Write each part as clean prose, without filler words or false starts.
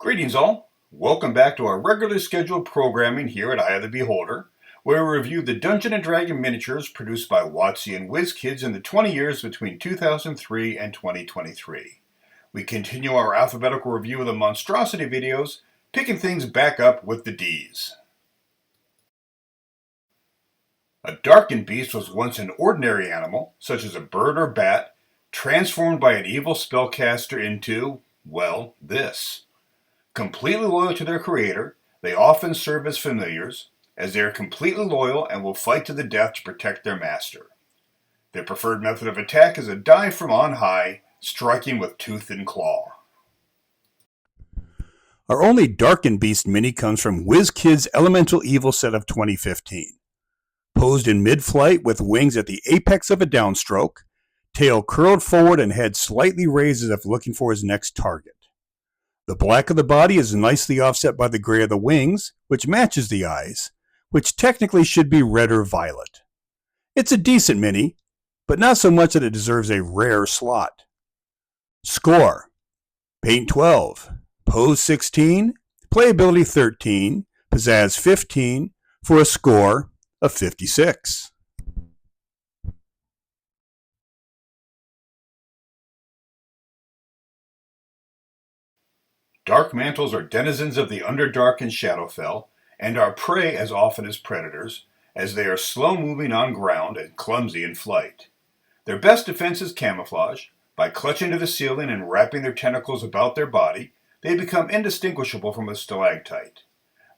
Greetings all. Welcome back to our regularly scheduled programming here at Eye of the Beholder, where we review the Dungeons & Dragons miniatures produced by WOTC and WizKids in the 20 years between 2003 and 2023. We continue our alphabetical review of the Monstrosity videos, picking things back up with the Ds. A Darkenbeast was once an ordinary animal, such as a bird or bat, transformed by an evil spellcaster into, well, this. Completely loyal to their creator, they often serve as familiars, as they are completely loyal and will fight to the death to protect their master. Their preferred method of attack is a dive from on high, striking with tooth and claw. Our only Darkenbeast mini comes from WizKids' Elemental Evil set of 2015. Posed in mid-flight with wings at the apex of a downstroke, tail curled forward and head slightly raised as if looking for his next target. The black of the body is nicely offset by the gray of the wings, which matches the eyes, which technically should be red or violet. It's a decent mini, but not so much that it deserves a rare slot. Score: Paint 12, Pose 16, Playability 13, Pizzazz 15, for a score of 56. Dark mantles are denizens of the Underdark and Shadowfell, and are prey as often as predators, as they are slow-moving on ground and clumsy in flight. Their best defense is camouflage. By clutching to the ceiling and wrapping their tentacles about their body, they become indistinguishable from a stalactite.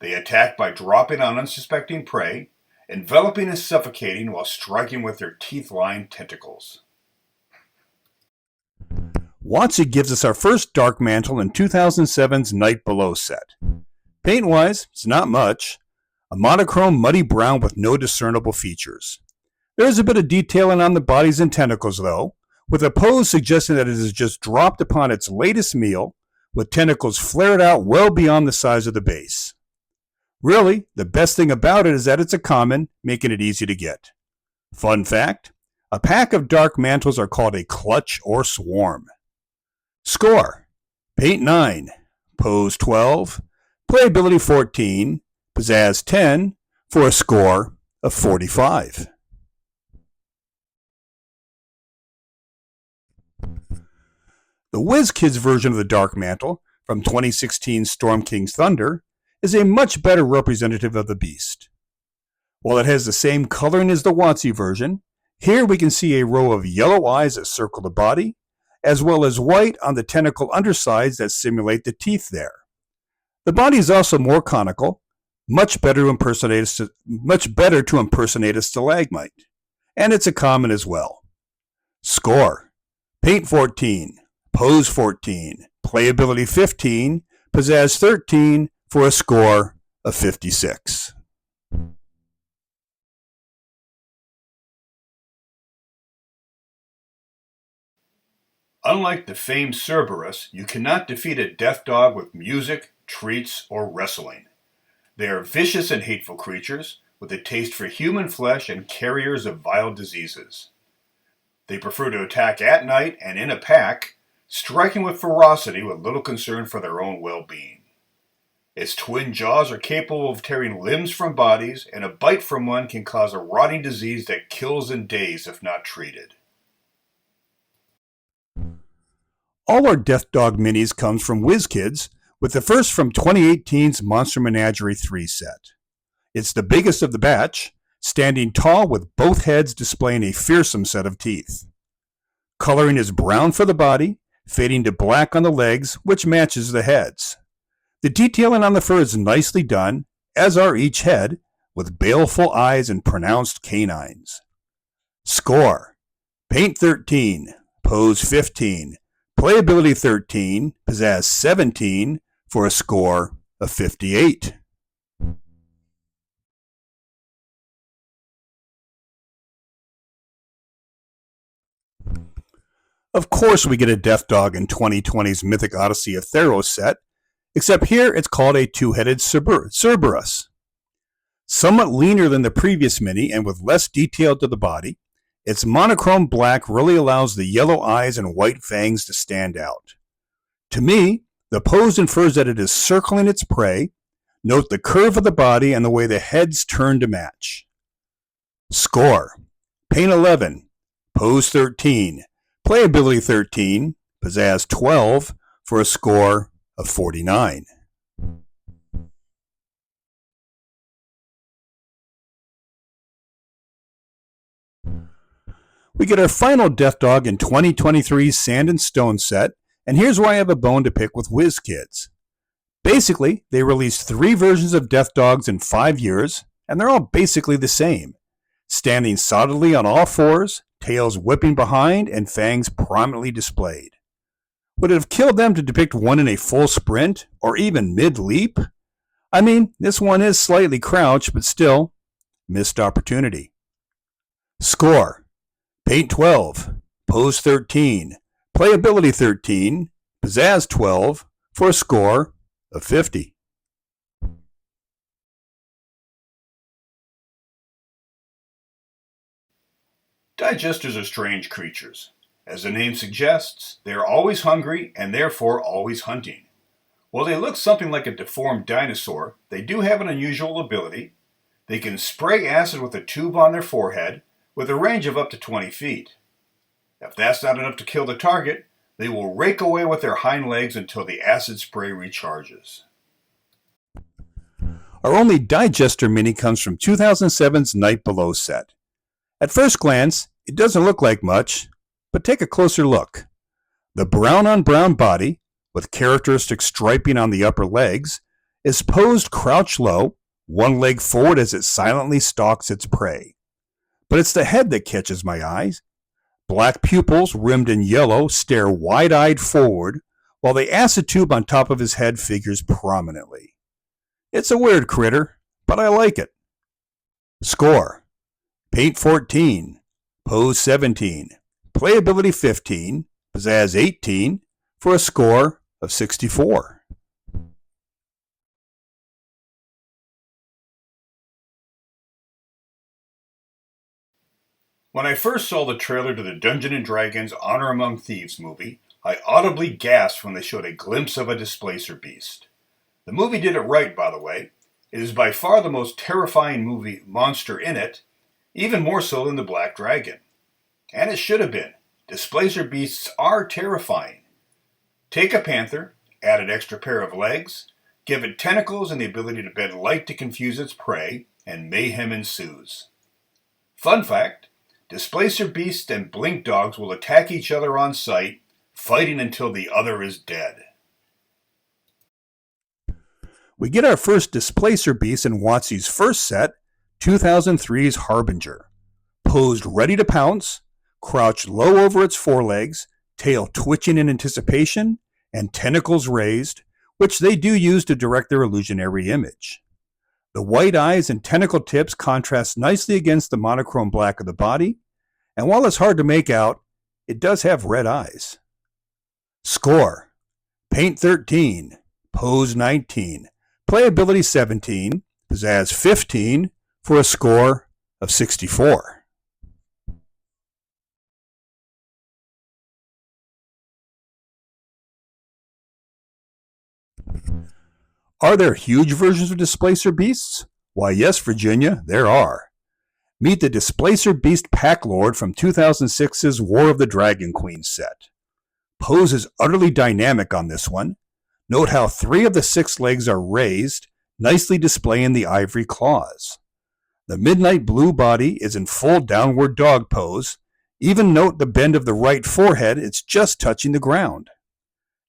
They attack by dropping on unsuspecting prey, enveloping and suffocating while striking with their teeth-lined tentacles. WOTC gives us our first Dark Mantle in 2007's Night Below set. Paint-wise, it's not much. A monochrome muddy brown with no discernible features. There is a bit of detailing on the bodies and tentacles though, with a pose suggesting that it is just dropped upon its latest meal, with tentacles flared out well beyond the size of the base. Really, the best thing about it is that it's a common, making it easy to get. Fun fact, a pack of Dark Mantles are called a clutch or swarm. Score: Paint 9, Pose 12, Playability 14, Pizzazz 10, for a score of 45. The WizKids version of the Dark Mantle from 2016's Storm King's Thunder is a much better representative of the beast. While it has the same coloring as the WOTC version, here we can see a row of yellow eyes that circle the body, as well as white on the tentacle undersides that simulate the teeth there. The body is also more conical, much better to impersonate a stalagmite, and it's a common as well. Score: Paint 14, Pose 14, Playability 15, Pizzazz 13, for a score of 56. Unlike the famed Cerberus, you cannot defeat a death dog with music, treats, or wrestling. They are vicious and hateful creatures, with a taste for human flesh and carriers of vile diseases. They prefer to attack at night and in a pack, striking with ferocity with little concern for their own well-being. Its twin jaws are capable of tearing limbs from bodies, and a bite from one can cause a rotting disease that kills in days if not treated. All our Death Dog minis comes from WizKids, with the first from 2018's Monster Menagerie 3 set. It's the biggest of the batch, standing tall with both heads displaying a fearsome set of teeth. Coloring is brown for the body, fading to black on the legs, which matches the heads. The detailing on the fur is nicely done, as are each head, with baleful eyes and pronounced canines. Score: Paint 13, Pose 15, Playability 13, Pizzazz 17, for a score of 58. Of course we get a Death Dog in 2020's Mythic Odyssey of Theros set, except here it's called a two-headed Cerberus. Somewhat leaner than the previous mini and with less detail to the body, its monochrome black really allows the yellow eyes and white fangs to stand out. To me, The pose infers that it is circling its prey. Note the curve of the body and the way the heads turn to match. Score: Paint 11, Pose 13, Playability 13, Pizzazz 12, for a score of 49. We get our final Death Dog in 2023's Sand and Stone set, and here's where I have a bone to pick with WizKids. Basically, they released 3 versions of Death Dogs in 5 years, and they're all basically the same. Standing solidly on all fours, tails whipping behind, and fangs prominently displayed. Would it have killed them to depict one in a full sprint, or even mid-leap? I mean, this one is slightly crouched, but still, missed opportunity. Score: Paint 12, Pose 13, Playability 13, Pizzazz 12, for a score of 50. Digesters are strange creatures. As the name suggests, they are always hungry and therefore always hunting. While they look something like a deformed dinosaur, they do have an unusual ability. They can spray acid with a tube on their forehead with a range of up to 20 feet. If that's not enough to kill the target, they will rake away with their hind legs until the acid spray recharges. Our only Digester mini comes from 2007's Night Below set. At first glance, it doesn't look like much, but take a closer look. The brown-on-brown body, with characteristic striping on the upper legs, is posed crouched low, one leg forward as it silently stalks its prey. But it's the head that catches my eyes. Black pupils, rimmed in yellow, stare wide-eyed forward, while the acid tube on top of his head figures prominently. It's a weird critter, but I like it. Score: Paint 14, Pose 17, Playability 15, Pizzazz 18, for a score of 64. When I first saw the trailer to the Dungeons & Dragons Honor Among Thieves movie, I audibly gasped when they showed a glimpse of a displacer beast. The movie did it right, by the way. It is by far the most terrifying movie monster in it, even more so than the Black Dragon. And it should have been. Displacer beasts are terrifying. Take a panther, add an extra pair of legs, give it tentacles and the ability to bend light to confuse its prey, and mayhem ensues. Fun fact: displacer beasts and blink dogs will attack each other on sight, fighting until the other is dead. We get our first Displacer beast in WOTC's first set, 2003's Harbinger. Posed ready to pounce, crouched low over its forelegs, tail twitching in anticipation, and tentacles raised, which they do use to direct their illusionary image. The white eyes and tentacle tips contrast nicely against the monochrome black of the body, and while it's hard to make out, it does have red eyes. Score: Paint 13, Pose 19, Playability 17, Pizzazz 15, for a score of 64. Are there huge versions of Displacer Beasts? Why, yes, Virginia, there are. Meet the Displacer Beast Pack Lord from 2006's War of the Dragon Queen set. Pose is utterly dynamic on this one. Note how 3 of the 6 legs are raised, nicely displaying the ivory claws. The midnight blue body is in full downward dog pose. Even note the bend of the right forehead, it's just touching the ground.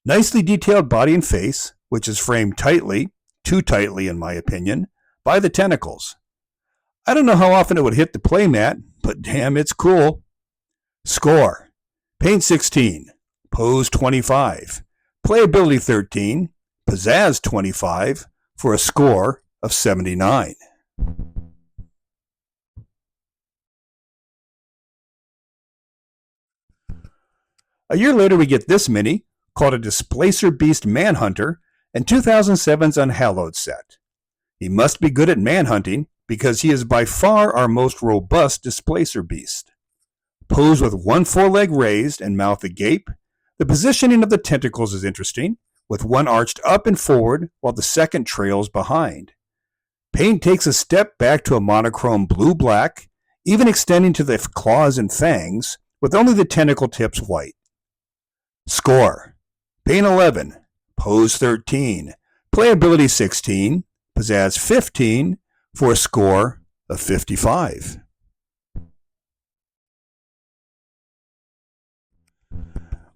Nicely detailed body and face, which is framed tightly, too tightly in my opinion, by the tentacles. I don't know how often it would hit the playmat, but damn, it's cool. Score: Paint 16, Pose 25, Playability 13, Pizzazz 25, for a score of 79. A year later, we get this mini, called a Displacer Beast Manhunter, in 2007's Unhallowed set. He must be good at manhunting because he is by far our most robust Displacer Beast. Posed with one foreleg raised and mouth agape, the positioning of the tentacles is interesting, with one arched up and forward while the second trails behind. Paint takes a step back to a monochrome blue-black, even extending to the claws and fangs, with only the tentacle tips white. Score: Paint 11, Pose 13, Playability 16, Pizzazz 15, for a score of 55.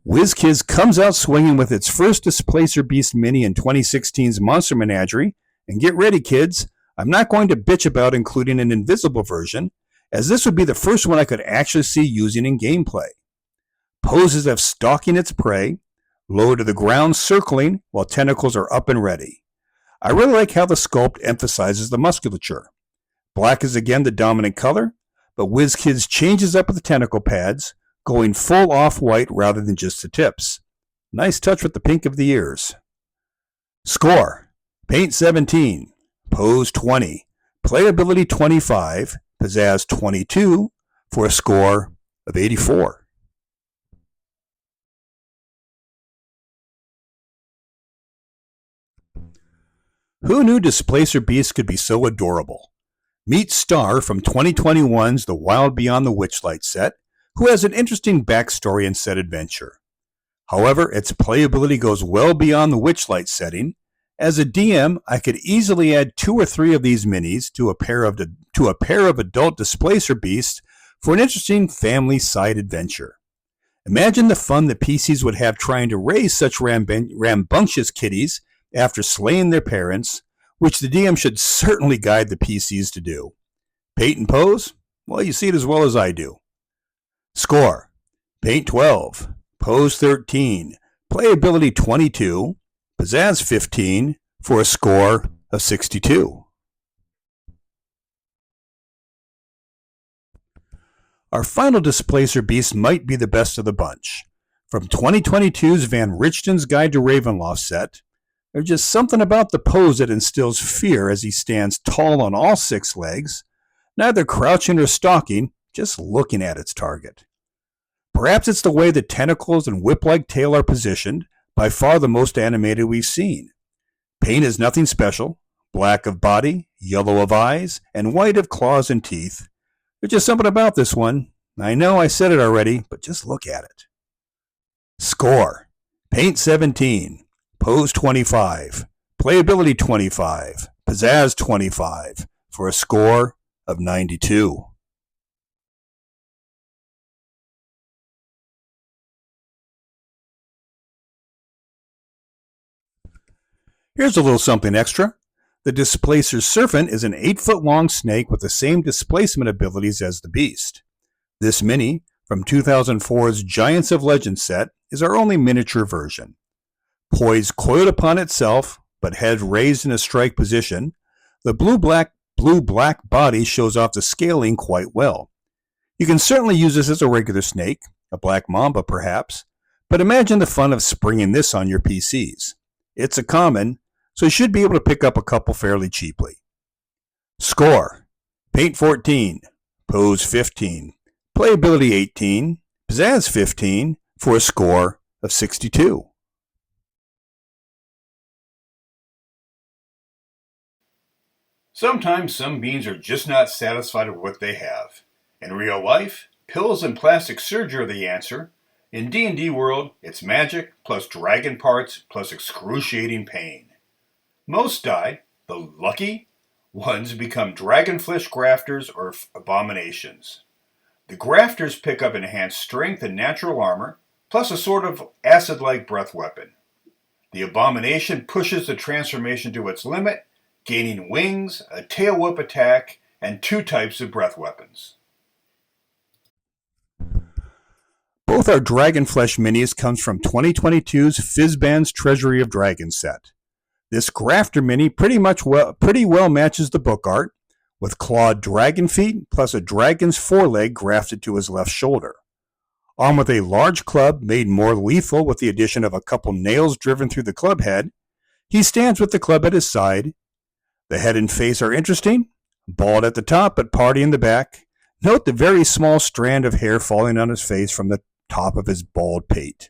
WizKids comes out swinging with its first Displacer Beast mini in 2016's Monster Menagerie, and get ready, kids, I'm not going to bitch about including an invisible version, as this would be the first one I could actually see using in gameplay. Poses of stalking its prey, low to the ground circling while tentacles are up and ready. I really like how the sculpt emphasizes the musculature. Black is again the dominant color, but WizKids changes up with the tentacle pads, going full off-white rather than just the tips. Nice touch with the pink of the ears. Score: Paint 17, Pose 20, Playability 25, Pizzazz 22, for a score of 84. Who knew Displacer Beast could be so adorable? Meet Star from 2021's The Wild Beyond the Witchlight set, who has an interesting backstory and set adventure. However, its playability goes well beyond the Witchlight setting. As a DM, I could easily add 2 or 3 of these minis to a pair of adult Displacer Beasts for an interesting family side adventure. Imagine the fun the PCs would have trying to raise such rambunctious kitties after slaying their parents, which the DM should certainly guide the PCs to do. Paint and pose? Well, you see it as well as I do. Score: Paint 12, Pose 13, Playability 22, Pizzazz 15, for a score of 62. Our final Displacer Beast might be the best of the bunch. From 2022's Van Richten's Guide to Ravenloft set, there's just something about the pose that instills fear as he stands tall on all 6 legs, neither crouching or stalking, just looking at its target. Perhaps it's the way the tentacles and whip-like tail are positioned, by far the most animated we've seen. Paint is nothing special, black of body, yellow of eyes, and white of claws and teeth. There's just something about this one. I know I said it already, but just look at it. Score: Paint 17, Pose 25, Playability 25, Pizzazz 25, for a score of 92. Here's a little something extra. The Displacer Serpent is an 8-foot-long snake with the same displacement abilities as the beast. This mini, from 2004's Giants of Legend set, is our only miniature version. Poised coiled upon itself, but head raised in a strike position, the blue-black body shows off the scaling quite well. You can certainly use this as a regular snake, a black mamba perhaps, but imagine the fun of springing this on your PCs. It's a common, so you should be able to pick up a couple fairly cheaply. Score: Paint 14, Pose 15, Playability 18, Pizzazz 15, for a score of 62. Sometimes some beings are just not satisfied with what they have. In real life, pills and plastic surgery are the answer. In D&D world, it's magic plus dragon parts plus excruciating pain. Most die, the lucky ones become dragonflesh grafters or abominations. The grafters pick up enhanced strength and natural armor, plus a sort of acid-like breath weapon. The abomination pushes the transformation to its limit, gaining wings, a tail whip attack, and 2 types of breath weapons. Both our Dragonflesh minis comes from 2022's Fizban's Treasury of Dragons set. This Grafter mini pretty well matches the book art, with clawed dragon feet plus a dragon's foreleg grafted to his left shoulder. Armed with a large club made more lethal with the addition of a couple nails driven through the club head, he stands with the club at his side. The head and face are interesting, bald at the top but party in the back. Note the very small strand of hair falling on his face from the top of his bald pate.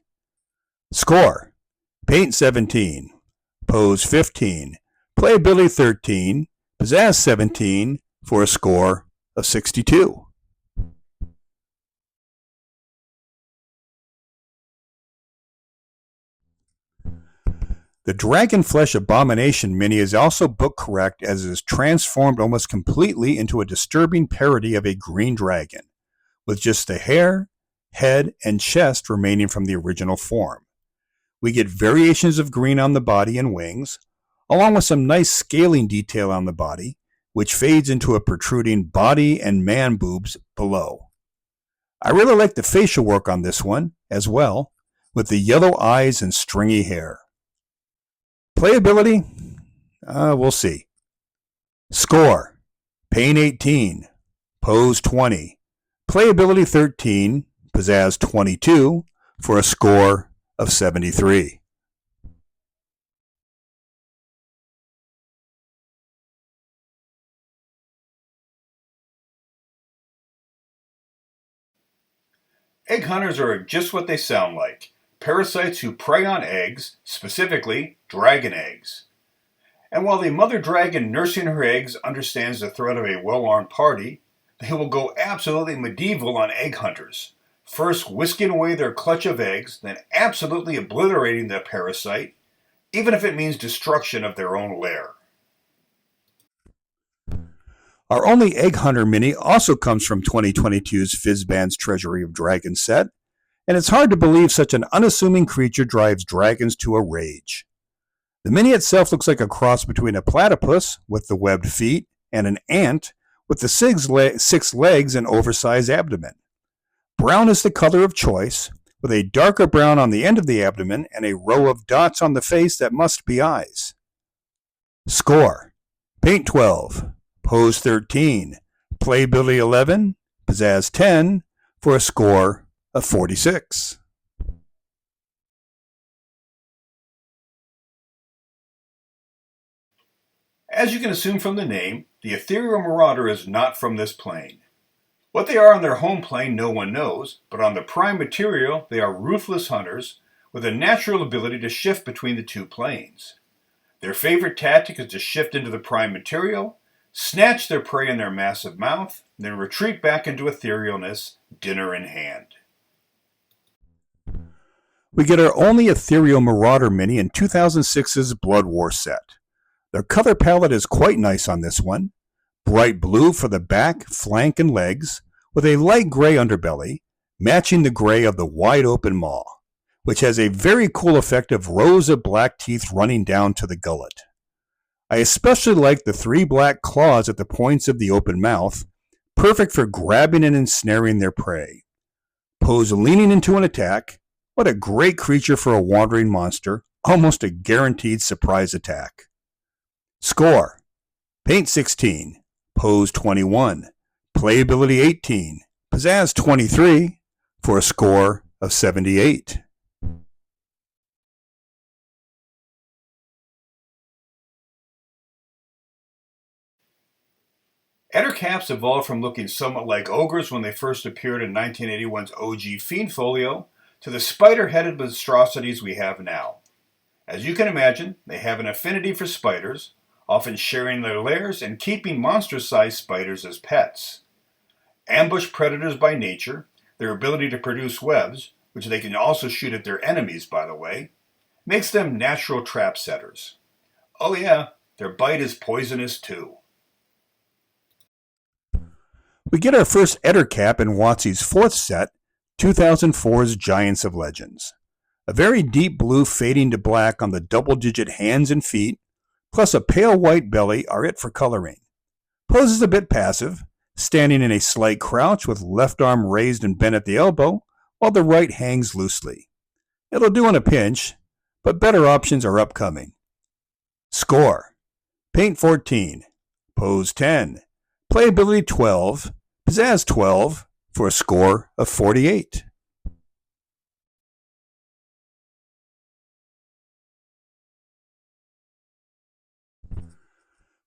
Score: Paint 17, Pose 15, Playability 13, Pizzazz 17 for a score of 62. The Dragon Flesh Abomination mini is also book correct as it is transformed almost completely into a disturbing parody of a green dragon, with just the hair, head, and chest remaining from the original form. We get variations of green on the body and wings, along with some nice scaling detail on the body, which fades into a protruding body and man boobs below. I really like the facial work on this one as well, with the yellow eyes and stringy hair. Playability? We'll see. Score: Paint 18, Pose 20, Playability 13, Pizzazz 22 for a score of 73. Egg hunters are just what they sound like. Parasites who prey on eggs, specifically dragon eggs. And while the mother dragon nursing her eggs understands the threat of a well-armed party, they will go absolutely medieval on egg hunters, first whisking away their clutch of eggs, then absolutely obliterating the parasite, even if it means destruction of their own lair. Our only Egg Hunter mini also comes from 2022's Fizzband's Treasury of Dragons set, and it's hard to believe such an unassuming creature drives dragons to a rage. The mini itself looks like a cross between a platypus with the webbed feet and an ant with the 6 legs and oversized abdomen. Brown is the color of choice, with a darker brown on the end of the abdomen and a row of dots on the face that must be eyes. Score: Paint 12, Pose 13, Playability 11, Pizzazz 10 for a score of 46. As you can assume from the name, the Ethereal Marauder is not from this plane. What they are on their home plane no one knows, but on the prime material they are ruthless hunters with a natural ability to shift between the two planes. Their favorite tactic is to shift into the prime material, snatch their prey in their massive mouth, then retreat back into etherealness, dinner in hand. We get our only Ethereal Marauder mini in 2006's Blood War set. Their color palette is quite nice on this one. Bright blue for the back, flank, and legs, with a light gray underbelly, matching the gray of the wide open maw, which has a very cool effect of rows of black teeth running down to the gullet. I especially like the 3 black claws at the points of the open mouth, perfect for grabbing and ensnaring their prey. Pose leaning into an attack. What a great creature for a wandering monster, almost a guaranteed surprise attack. Score: Paint 16, Pose 21, Playability 18, Pizzazz 23 for a score of 78. Ettercaps evolved from looking somewhat like ogres when they first appeared in 1981's OG Fiend Folio to the spider-headed monstrosities we have now. As you can imagine, they have an affinity for spiders, often sharing their lairs and keeping monstrous-sized spiders as pets. Ambush predators by nature, their ability to produce webs, which they can also shoot at their enemies, by the way, makes them natural trap setters. Oh yeah, their bite is poisonous too. We get our first Ettercap in WOTC's 4th set, 2004's Giants of Legends. A very deep blue fading to black on the double-digit hands and feet, plus a pale white belly are it for coloring. Pose is a bit passive, standing in a slight crouch with left arm raised and bent at the elbow, while the right hangs loosely. It'll do in a pinch, but better options are upcoming. Score: Paint 14, Pose 10, Playability 12, Pizzazz 12 for a score of 48.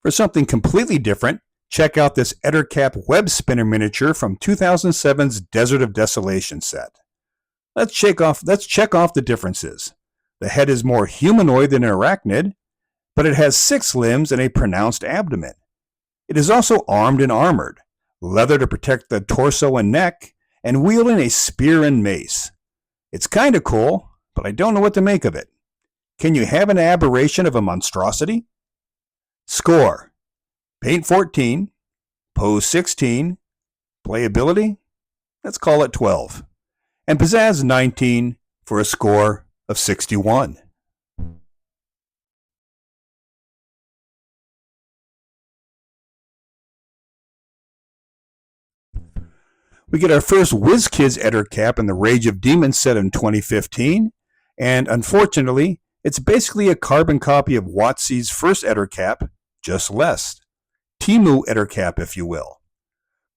For something completely different, check out this Ettercap web spinner miniature from 2007's Desert of Desolation set. Let's check off the differences. The head is more humanoid than an arachnid, but it has 6 limbs and a pronounced abdomen. It is also armed and armored, leather to protect the torso and neck, and wielding a spear and mace. It's kinda cool, but I don't know what to make of it. Can you have an aberration of a monstrosity? Score: Paint 14, Pose 16, Playability? Let's call it 12, and Pizzazz 19 for a score of 61. We get our first WizKids Eder Cap in the Rage of Demons set in 2015, and unfortunately, it's basically a carbon copy of WOTC's first Eder Cap, just less. Timu Eder Cap, if you will.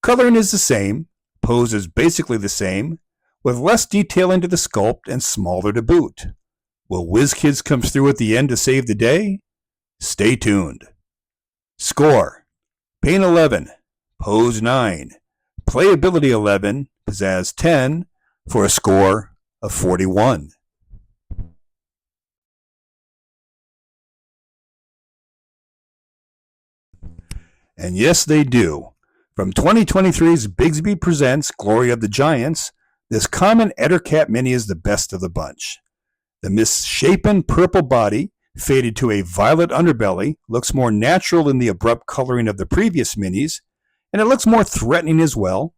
Coloring is the same, pose is basically the same, with less detail into the sculpt and smaller to boot. Will WizKids come through at the end to save the day? Stay tuned. Score: Paint 11, Pose 9, Playability 11, Pizzazz 10 for a score of 41. And yes, they do. From 2023's Bigsby Presents Glory of the Giants, this common Eder Cap mini is the best of the bunch. The misshapen purple body, faded to a violet underbelly, looks more natural than the abrupt coloring of the previous minis, and it looks more threatening as well.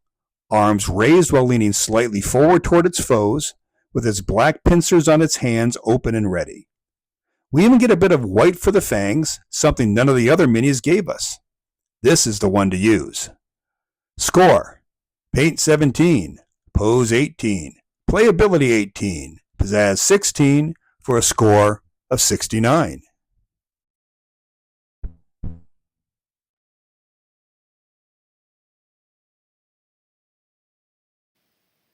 Arms raised while leaning slightly forward toward its foes, with its black pincers on its hands open and ready. We even get a bit of white for the fangs, something none of the other minis gave us. This is the one to use. Score: Paint 17, Pose 18, Playability 18, Pizzazz 16 for a score of 69.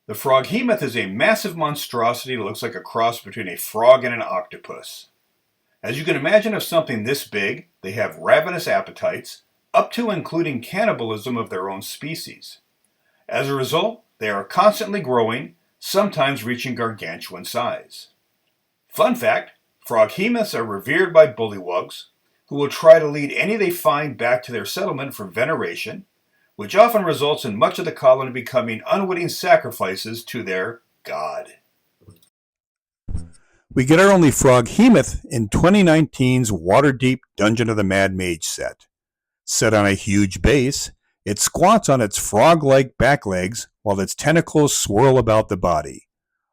The Froghemoth is a massive monstrosity that looks like a cross between a frog and an octopus. As you can imagine of something this big, they have ravenous appetites, up to including cannibalism of their own species. As a result, they are constantly growing, sometimes reaching gargantuan size. Fun fact, Froghemoths are revered by bullywugs, who will try to lead any they find back to their settlement for veneration, which often results in much of the colony becoming unwitting sacrifices to their god. We get our only Froghemoth in 2019's Waterdeep Dungeon of the Mad Mage set. Set on a huge base, it squats on its frog-like back legs while its tentacles swirl about the body.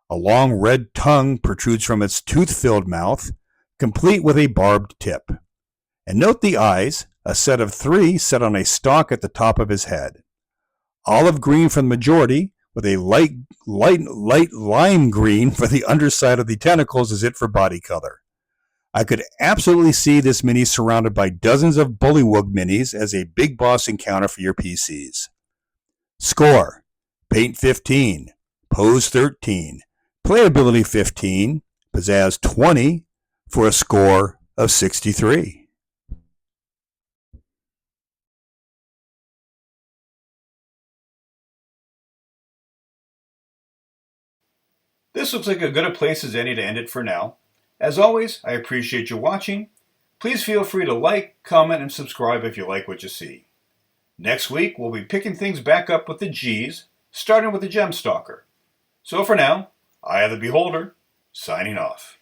A long red tongue protrudes from its tooth-filled mouth, complete with a barbed tip. And note the eyes, a set of 3 set on a stalk at the top of his head. Olive green for the majority, with a light lime green for the underside of the tentacles is it for body color. I could absolutely see this mini surrounded by dozens of bullywug minis as a big boss encounter for your PCs. Score: Paint 15, Pose 13, Playability 15, Pizzazz 20 for a score of 63. This looks like as good a place as any to end it for now. As always, I appreciate you watching. Please feel free to like, comment, and subscribe if you like what you see. Next week, we'll be picking things back up with the G's, starting with the Gemstalker. So for now, Eye of the Beholder, signing off.